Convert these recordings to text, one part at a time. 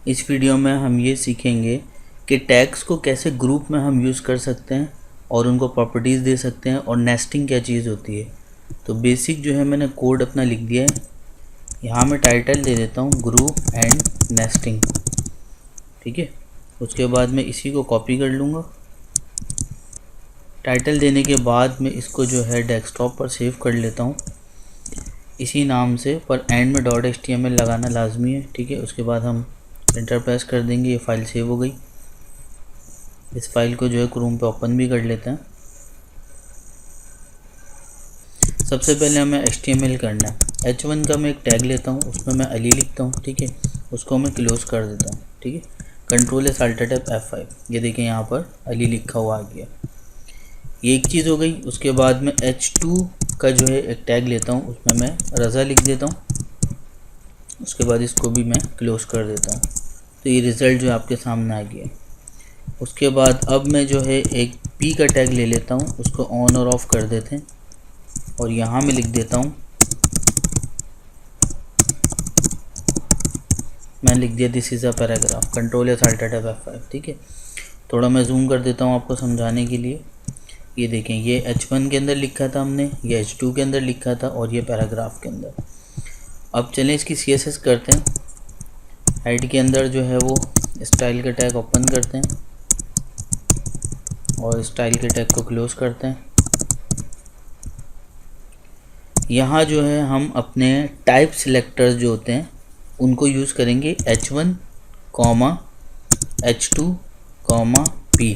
इस वीडियो में हम ये सीखेंगे कि टैग्स को कैसे ग्रुप में हम यूज़ कर सकते हैं और उनको प्रॉपर्टीज़ दे सकते हैं और नेस्टिंग क्या चीज़ होती है। तो बेसिक जो है मैंने कोड अपना लिख दिया है। यहाँ मैं टाइटल दे देता हूँ ग्रुप एंड नेस्टिंग, ठीक है। उसके बाद मैं इसी को कॉपी कर लूँगा। टाइटल देने के बाद मैं इसको जो है डेस्कटॉप पर सेव कर लेता हूँ इसी नाम से, पर एंड में .html लगाना लाजमी है, ठीक है। उसके बाद हम एंटर प्रेस कर देंगे, ये फ़ाइल सेव हो गई। इस फाइल को जो है क्रोम पे ओपन भी कर लेते हैं। सबसे पहले हमें HTML करना है। H1 का मैं एक टैग लेता हूँ, उसमें मैं अली लिखता हूँ, ठीक है। उसको मैं क्लोज कर देता हूँ, ठीक है। Ctrl+Alt+Tab F5, ये देखें यहाँ पर अली लिखा हुआ आ गया। ये एक चीज़ हो गई। उसके बाद में H2 का जो है एक टैग लेता हूँ, उसमें मैं रज़ा लिख देता हूँ। उसके बाद इसको भी मैं क्लोज कर देता हूँ। तो ये रिज़ल्ट जो आपके सामने आ गया। उसके बाद अब मैं जो है एक P का टैग ले लेता हूँ, उसको ऑन और ऑफ कर देते हैं और यहाँ मैं लिख देता हूँ, मैंने लिख दिया this is a paragraph. Ctrl+Alt+Tab F5, ठीक है। थोड़ा मैं जूम कर देता हूँ आपको समझाने के लिए। ये देखें, ये H1 के अंदर लिखा था हमने, ये H2 के अंदर लिखा था और ये पैराग्राफ के अंदर। अब चलें इसकी CSS करते हैं। हेड के अंदर जो है वो स्टाइल का टैग ओपन करते हैं और स्टाइल के टैग को क्लोज करते हैं। यहाँ जो है हम अपने टाइप सिलेक्टर्स जो होते हैं उनको यूज़ करेंगे, H1, H2, P।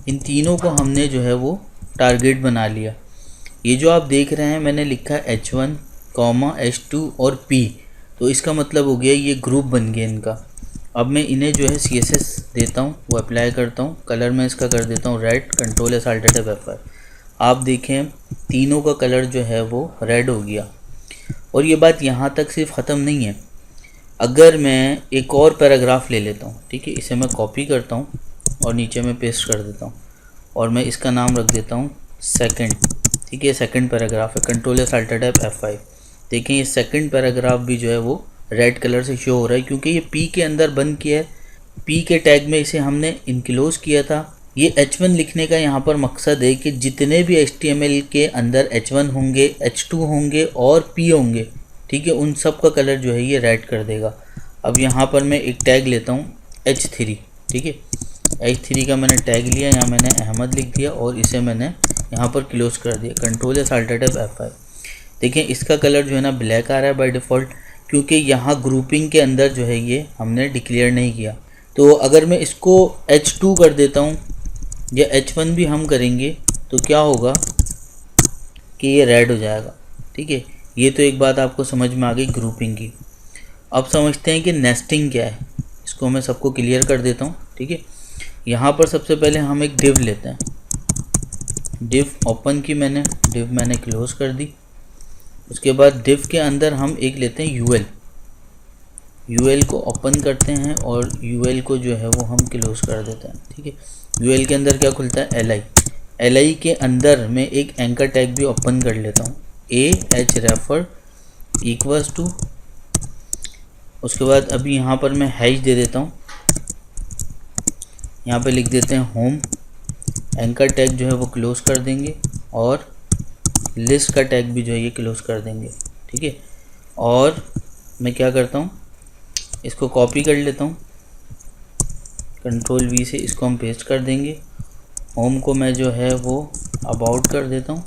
इन तीनों को हमने जो है वो टारगेट बना लिया। ये जो आप देख रहे हैं मैंने लिखा H1, H2 और P, तो इसका मतलब हो गया ये ग्रुप बन गया इनका। अब मैं इन्हें जो है CSS देता हूँ, वो अप्लाई करता हूँ। कलर में इसका कर देता हूँ रेड, Ctrl+Alt+Tab F5। आप देखें तीनों का कलर जो है वो रेड हो गया। और ये बात यहाँ तक सिर्फ ख़त्म नहीं है। अगर मैं एक और पैराग्राफ ले लेता हूँ, ठीक है, इसे मैं कॉपी करता हूँ और नीचे में पेस्ट कर देता हूँ और मैं इसका नाम रख देता हूँ सेकंड, ठीक है। सेकंड पैराग्राफ है, Ctrl+Alt+Tab F5। देखें ये सेकंड पैराग्राफ भी जो है वो रेड कलर से शो हो रहा है क्योंकि ये P के अंदर बंद किया है। P के टैग में इसे हमने इनक्लोज किया था। ये H1 लिखने का यहाँ पर मकसद है कि जितने भी HTML के अंदर H1 होंगे, H2 होंगे और P होंगे, ठीक है, उन सब का कलर जो है ये रेड कर देगा। अब यहाँ पर मैं एक टैग लेता हूँ H3, ठीक है। H3 का मैंने टैग लिया, यहाँ मैंने अहमद लिख दिया और इसे मैंने यहाँ पर क्लोज कर दिया, Ctrl+Alt+Tab F5। देखें इसका कलर जो है ना ब्लैक आ रहा है बाय डिफ़ॉल्ट, क्योंकि यहाँ ग्रुपिंग के अंदर जो है ये हमने डिक्लेयर नहीं किया। तो अगर मैं इसको H2 कर देता हूँ या H1 भी हम करेंगे तो क्या होगा कि ये रेड हो जाएगा, ठीक है। ये तो एक बात आपको समझ में आ गई ग्रुपिंग की। अब समझते हैं कि नेस्टिंग क्या है। इसको मैं सबको क्लियर कर देता हूँ, ठीक है। यहाँ पर सबसे पहले हम एक डिव लेते हैं। डिव ओपन की मैंने, डिव मैंने क्लोज कर दी। उसके बाद डिव के अंदर हम एक लेते हैं UL। UL को ओपन करते हैं और UL को जो है वो हम क्लोज कर देते हैं, ठीक है। UL के अंदर क्या खुलता है, LI। LI के अंदर मैं एक एंकर टैग भी ओपन कर लेता हूँ, hreffer इक्वल्स टू। उसके बाद अभी यहाँ पर मैं हैश दे देता हूँ, यहाँ पे लिख देते हैं होम। एंकर टैग जो है वो क्लोज कर देंगे और लिस्ट का टैग भी जो है ये क्लोज कर देंगे, ठीक है। और मैं क्या करता हूँ, इसको कॉपी कर लेता हूँ, Ctrl+V से इसको हम पेस्ट कर देंगे। होम को मैं जो है वो अबाउट कर देता हूँ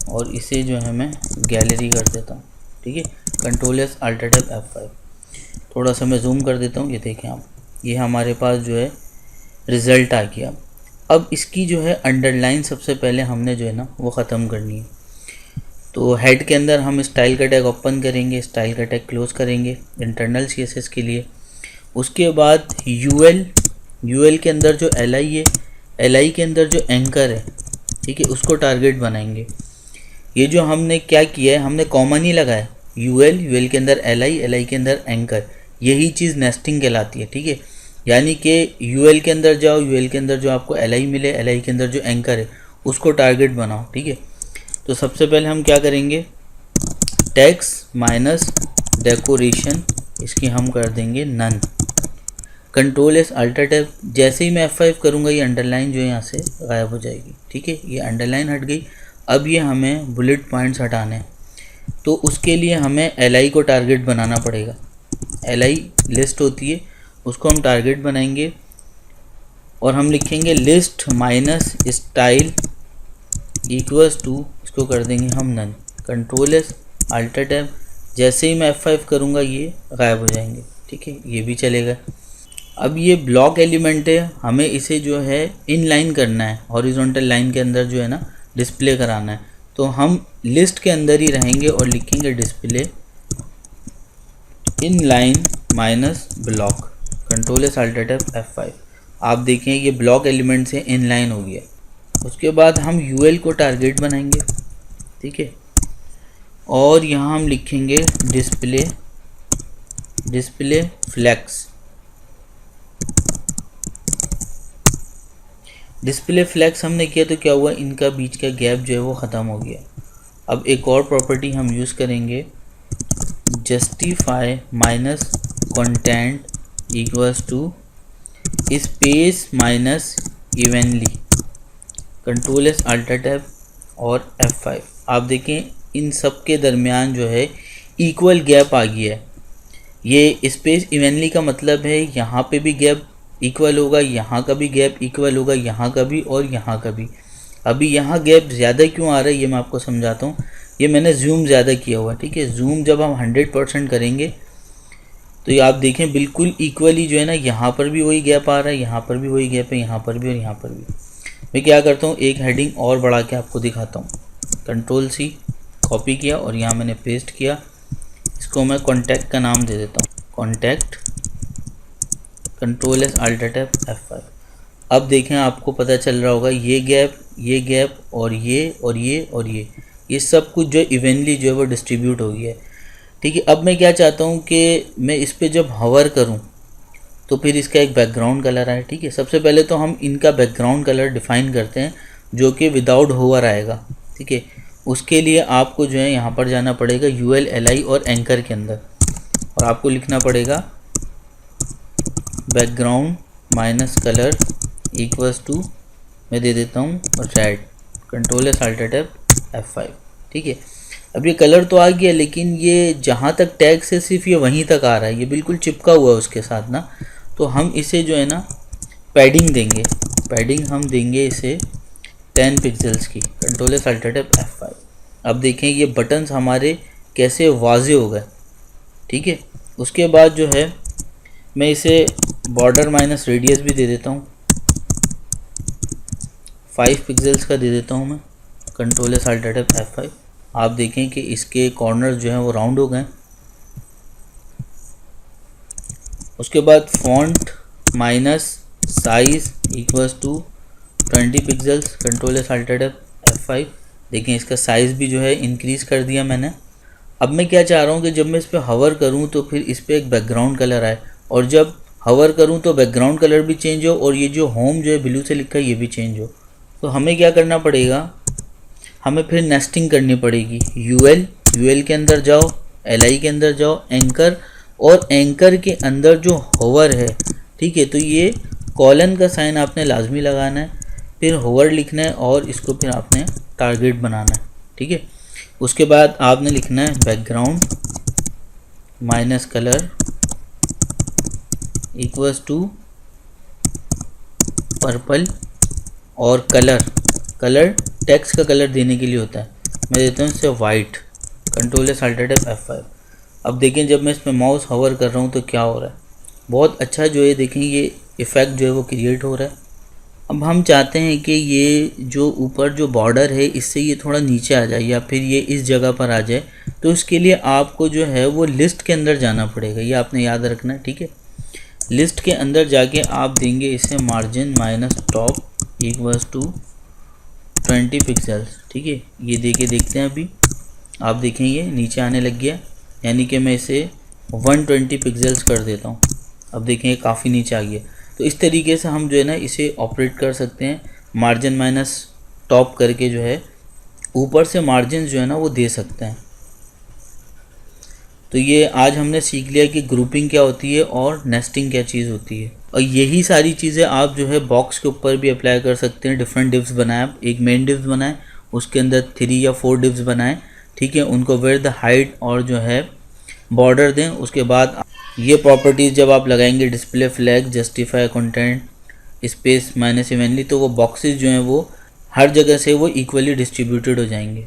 और इसे जो है मैं गैलरी कर देता हूँ, ठीक है। Ctrl+Alt+Tab F5। थोड़ा सा मैं जूम कर देता हूँ, ये देखें आप, ये हमारे पास जो है रिज़ल्ट आ गया। अब इसकी जो है अंडरलाइन सबसे पहले हमने जो है ना वो ख़त्म करनी है। तो हेड के अंदर हम स्टाइल का टैग ओपन करेंगे, स्टाइल का टैग क्लोज करेंगे इंटरनल CSS के लिए। उसके बाद UL के अंदर जो LI है, LI के अंदर जो एंकर है, ठीक है, उसको टारगेट बनाएंगे। ये जो हमने क्या किया है, हमने कॉमा नहीं लगाया, UL के अंदर LI के अंदर एंकर, यही चीज़ नेस्टिंग कहलाती है, ठीक है। यानी कि UL के अंदर जाओ, UL के अंदर जो आपको LI मिले, LI के अंदर जो एंकर है उसको टारगेट बनाओ, ठीक है। तो सबसे पहले हम क्या करेंगे, टेक्स्ट माइनस डेकोरेशन, इसकी हम कर देंगे none, control S alt tab, जैसे ही मैं F5 करूँगा ये अंडरलाइन जो है यहाँ से गायब हो जाएगी। ठीक है, ये अंडरलाइन हट गई। अब ये हमें बुलेट पॉइंट्स हटाने हैं, तो उसके लिए हमें LI को टारगेट बनाना पड़ेगा। LI लिस्ट होती है, उसको हम टारगेट बनाएंगे और हम लिखेंगे list minus style equals to, इसको कर देंगे हम none. Control S alt tab, जैसे ही मैं F5 करूँगा ये गायब हो जाएंगे। ठीक है, ये भी चलेगा। अब ये ब्लॉक एलिमेंट है, हमें इसे जो है इनलाइन करना है, हॉरिजॉन्टल लाइन के अंदर जो है ना डिस्प्ले कराना है। तो हम लिस्ट के अंदर ही रहेंगे और लिखेंगे display inline minus block. Control S alt tab F5। आप देखें ये ब्लॉक एलिमेंट से इनलाइन हो गया। उसके बाद हम UL को टारगेट बनाएंगे। ठीक है, और यहाँ हम लिखेंगे डिस्प्ले फ्लैक्स। डिस्प्ले फ्लैक्स हमने किया तो क्या हुआ, इनका बीच का गैप जो है वो ख़त्म हो गया। अब एक और प्रॉपर्टी हम यूज़ करेंगे, justify minus content equals to space minus evenly. Control S alt tab और F5। आप देखें इन सब के दरमियान जो है इक्वल गैप आ गया है। ये स्पेस इवनली का मतलब है यहाँ पे भी गैप इक्वल होगा, यहाँ का भी गैप इक्वल होगा, यहाँ का भी और यहाँ का भी। अभी यहाँ गैप ज़्यादा क्यों आ रहा है ये मैं आपको समझाता हूँ। ये मैंने जूम ज़्यादा किया हुआ है। ठीक है, जूम जब हम 100% करेंगे तो ये आप देखें बिल्कुल इक्वली जो है ना, यहाँ पर भी वही गैप आ रहा है, यहाँ पर भी वही गैप है, यहाँ पर भी और यहाँ पर भी। मैं क्या करता हूँ, एक हेडिंग और बढ़ा के आपको दिखाता हूँ। कंट्रोल C कॉपी किया और यहाँ मैंने पेस्ट किया। इसको मैं कॉन्टैक्ट का नाम दे देता हूँ, contact. Control S alt tab F5। अब देखें आपको पता चल रहा होगा ये गैप और ये सब कुछ जो इवनली जो है वो डिस्ट्रीब्यूट हो गया है। ठीक है, अब मैं क्या चाहता हूँ कि मैं इस पर जब हवर करूँ तो फिर इसका एक बैकग्राउंड कलर आए। ठीक है, सबसे पहले तो हम इनका बैकग्राउंड कलर डिफ़ाइन करते हैं जो कि विदाउट होवर आएगा। ठीक है, उसके लिए आपको जो है यहाँ पर जाना पड़ेगा UL LI और एंकर के अंदर, और आपको लिखना पड़ेगा background minus colour equals to, मैं दे देता हूँ red. Control S alt tab F5। ठीक है, अब ये कलर तो आ गया, लेकिन ये जहाँ तक टैग से सिर्फ ये वहीं तक आ रहा है, ये बिल्कुल चिपका हुआ है उसके साथ ना। तो हम इसे जो है ना पैडिंग देंगे, पैडिंग हम देंगे इसे 10 पिक्सल्स की। Control S alt tab F5। अब देखें ये बटन्स हमारे कैसे वाजे हो गए। ठीक है, उसके बाद जो है मैं इसे बॉर्डर माइनस रेडियस भी दे देता हूँ, 5 पिक्सल्स का दे देता हूँ मैं। Control S alt tab F5। आप देखें कि इसके कॉर्नर्स जो हैं वो राउंड हो गए। उसके बाद font minus size equals to 20 pixels. Control S alt tab F5। देखें इसका साइज़ भी जो है इंक्रीज़ कर दिया मैंने। अब मैं क्या चाह रहा हूँ कि जब मैं इस पर हवर करूँ तो फिर इस पर एक बैकग्राउंड कलर आए, और जब हवर करूँ तो बैकग्राउंड कलर भी चेंज हो और ये जो होम जो है ब्लू से लिखा है ये भी चेंज हो। तो हमें क्या करना पड़ेगा, हमें फिर नेस्टिंग करनी पड़ेगी। UL के अंदर जाओ, LI के अंदर जाओ, एंकर, और एंकर के अंदर जो होवर है, ठीक है, तो ये कॉलन का साइन आपने लाजमी लगाना है, फिर होवर लिखना है और इसको फिर आपने टारगेट बनाना है। ठीक है, उसके बाद आपने लिखना है background minus colour equals to purple, और कलर टेक्स्ट का कलर देने के लिए होता है, मैं देता हूँ इससे white. Control S alt tab F5। अब देखें जब मैं इस पर माउस हवर कर रहा हूँ तो क्या हो रहा है, बहुत अच्छा जो है देखें ये इफ़ेक्ट जो है वो क्रिएट हो रहा है। अब हम चाहते हैं कि ये जो ऊपर जो बॉर्डर है इससे ये थोड़ा नीचे आ जाए या फिर ये इस जगह पर आ जाए, तो इसके लिए आपको जो है वो लिस्ट के अंदर जाना पड़ेगा, ये आपने याद रखना है। ठीक है, लिस्ट के अंदर जाके आप देंगे इसे margin minus top equals to 20 pixels. ठीक है, ये देके देखते हैं। अभी आप देखें ये नीचे आने लग गया, यानी कि मैं इसे 120 पिक्सल्स कर देता हूँ। अब देखें ये काफ़ी नीचे आ गया। तो इस तरीके से हम जो है ना इसे ऑपरेट कर सकते हैं, मार्जिन माइनस टॉप करके जो है ऊपर से मार्जिन जो है ना वो दे सकते हैं। तो ये आज हमने सीख लिया कि ग्रुपिंग क्या होती है और नेस्टिंग क्या चीज़ होती है। और यही सारी चीज़ें आप जो है बॉक्स के ऊपर भी अप्लाई कर सकते हैं। डिफरेंट डिव्स बनाएं आप, एक मेन डिव्स बनाएं, उसके अंदर 3 या 4 डिव्स बनाएं, ठीक है। उनको विड्थ, हाइट और जो है बॉर्डर दें। उसके बाद ये प्रॉपर्टीज़ जब आप लगाएंगे, display flag, justify content, space minus evenly, तो वो बॉक्सेस जो हैं वो हर जगह से वो इक्वली डिस्ट्रीब्यूटेड हो जाएंगे।